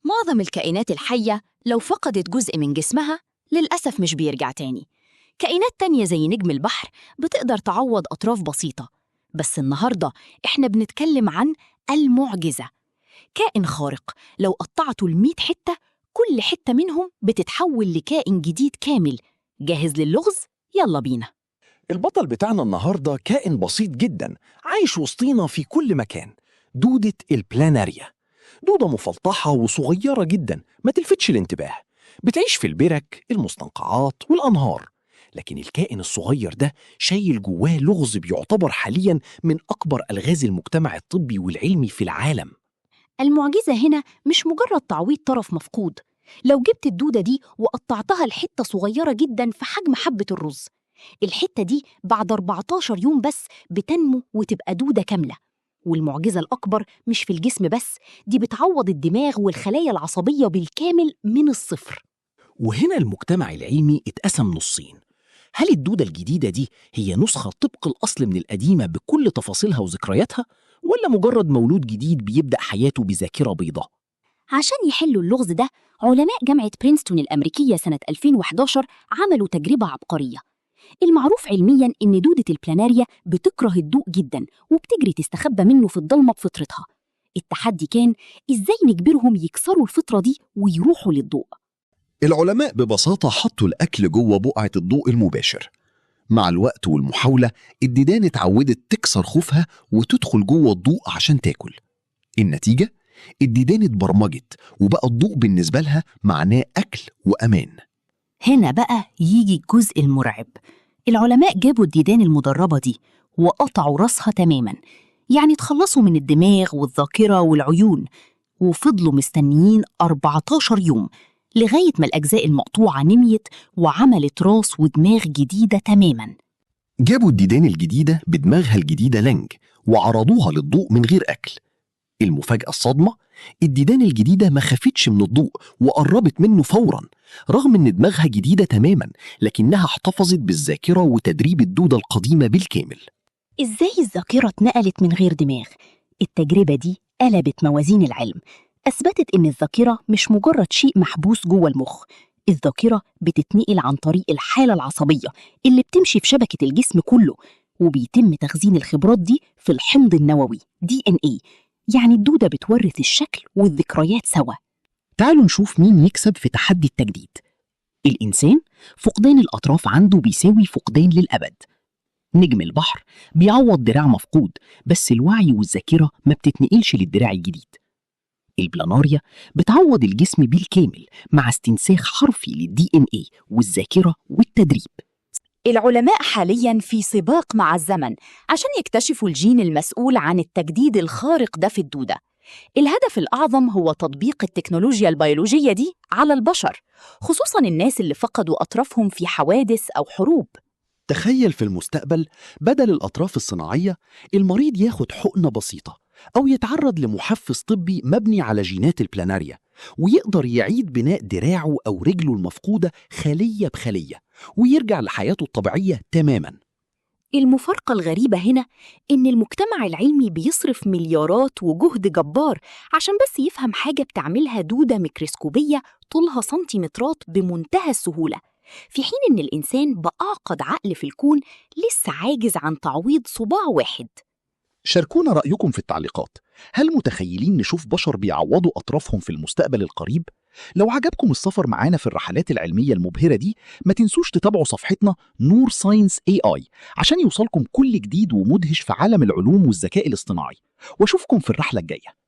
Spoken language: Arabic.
معظم الكائنات الحية لو فقدت جزء من جسمها للأسف مش بيرجع تاني. كائنات تانية زي نجم البحر بتقدر تعوض أطراف بسيطة، بس النهاردة إحنا بنتكلم عن المعجزة. كائن خارق لو قطعته ل100 حتة، كل حتة منهم بتتحول لكائن جديد كامل. جاهز للغز؟ يلا بينا. البطل بتاعنا النهاردة كائن بسيط جدا عايش وسطينا في كل مكان، دودة البلاناريا. دودة مفلطحة وصغيرة جدا ما تلفتش الانتباه، بتعيش في البرك، المستنقعات والأنهار. لكن الكائن الصغير ده شايل جواه لغز بيعتبر حاليا من أكبر ألغاز المجتمع الطبي والعلمي في العالم. المعجزة هنا مش مجرد تعويض طرف مفقود. لو جبت الدودة دي وقطعتها لحتة صغيرة جدا في حجم حبة الرز، الحتة دي بعد 14 يوم بس بتنمو وتبقى دودة كاملة. والمعجزة الأكبر مش في الجسم بس، دي بتعوض الدماغ والخلايا العصبية بالكامل من الصفر. وهنا المجتمع العلمي اتقسم نصين. هل الدودة الجديدة دي هي نسخة طبق الأصل من القديمة بكل تفاصيلها وذكرياتها، ولا مجرد مولود جديد بيبدأ حياته بذاكرة بيضاء؟ عشان يحلوا اللغز ده، علماء جامعة برينستون الأمريكية سنة 2011 عملوا تجربة عبقرية. المعروف علمياً إن دودة البلاناريا بتكره الضوء جداً وبتجري تستخبى منه في الضلمة بفطرتها. التحدي كان إزاي نجبرهم يكسروا الفطرة دي ويروحوا للضوء. العلماء ببساطة حطوا الأكل جوه بقعة الضوء المباشر. مع الوقت والمحاولة الديدان اتعودت تكسر خوفها وتدخل جوه الضوء عشان تاكل. النتيجة؟ الديدان اتبرمجت وبقى الضوء بالنسبة لها معناه أكل وأمان. هنا بقى يجي الجزء المرعب. العلماء جابوا الديدان المدربة دي وقطعوا راسها تماماً، يعني تخلصوا من الدماغ والذاكرة والعيون، وفضلوا مستنيين 14 يوم لغاية ما الأجزاء المقطوعة نميت وعملت راس ودماغ جديدة تماماً. جابوا الديدان الجديدة بدماغها الجديدة لنج وعرضوها للضوء من غير أكل. المفاجأة الصدمة، الديدان الجديدة ما خافتش من الضوء وقربت منه فوراً، رغم إن دماغها جديدة تماماً، لكنها احتفظت بالذاكرة وتدريب الدودة القديمة بالكامل. إزاي الذاكرة اتنقلت من غير دماغ؟ التجربة دي قلبت موازين العلم. أثبتت إن الذاكرة مش مجرد شيء محبوس جوه المخ، الذاكرة بتتنقل عن طريق الحالة العصبية اللي بتمشي في شبكة الجسم كله، وبيتم تخزين الخبرات دي في الحمض النووي DNA. يعني الدودة بتورث الشكل والذكريات سوا. تعالوا نشوف مين يكسب في تحدي التجديد. الإنسان فقدان الأطراف عنده بيساوي فقدان للأبد. نجم البحر بيعوض دراع مفقود، بس الوعي والذاكرة ما بتتنقلش للدراع الجديد. البلاناريا بتعوض الجسم بالكامل مع استنساخ حرفي للDNA والذاكرة والتدريب. العلماء حالياً في سباق مع الزمن عشان يكتشفوا الجين المسؤول عن التجديد الخارق ده في الدودة. الهدف الأعظم هو تطبيق التكنولوجيا البيولوجية دي على البشر، خصوصاً الناس اللي فقدوا أطرافهم في حوادث أو حروب. تخيل في المستقبل بدل الأطراف الصناعية المريض ياخد حقنة بسيطة أو يتعرض لمحفز طبي مبني على جينات البلاناريا، ويقدر يعيد بناء دراعه أو رجله المفقودة خلية بخلية ويرجع لحياته الطبيعية تماماً. المفارقة الغريبة هنا إن المجتمع العلمي بيصرف مليارات وجهد جبار عشان بس يفهم حاجة بتعملها دودة ميكروسكوبية طولها سنتيمترات بمنتهى السهولة، في حين إن الإنسان بأعقد عقل في الكون لسه عاجز عن تعويض صباع واحد. شاركونا رأيكم في التعليقات. هل متخيلين نشوف بشر بيعوضوا أطرافهم في المستقبل القريب؟ لو عجبكم السفر معانا في الرحلات العلمية المبهرة دي، ما تنسوش تتابعوا صفحتنا نور ساينس AI عشان يوصلكم كل جديد ومدهش في عالم العلوم والذكاء الاصطناعي. واشوفكم في الرحلة الجاية.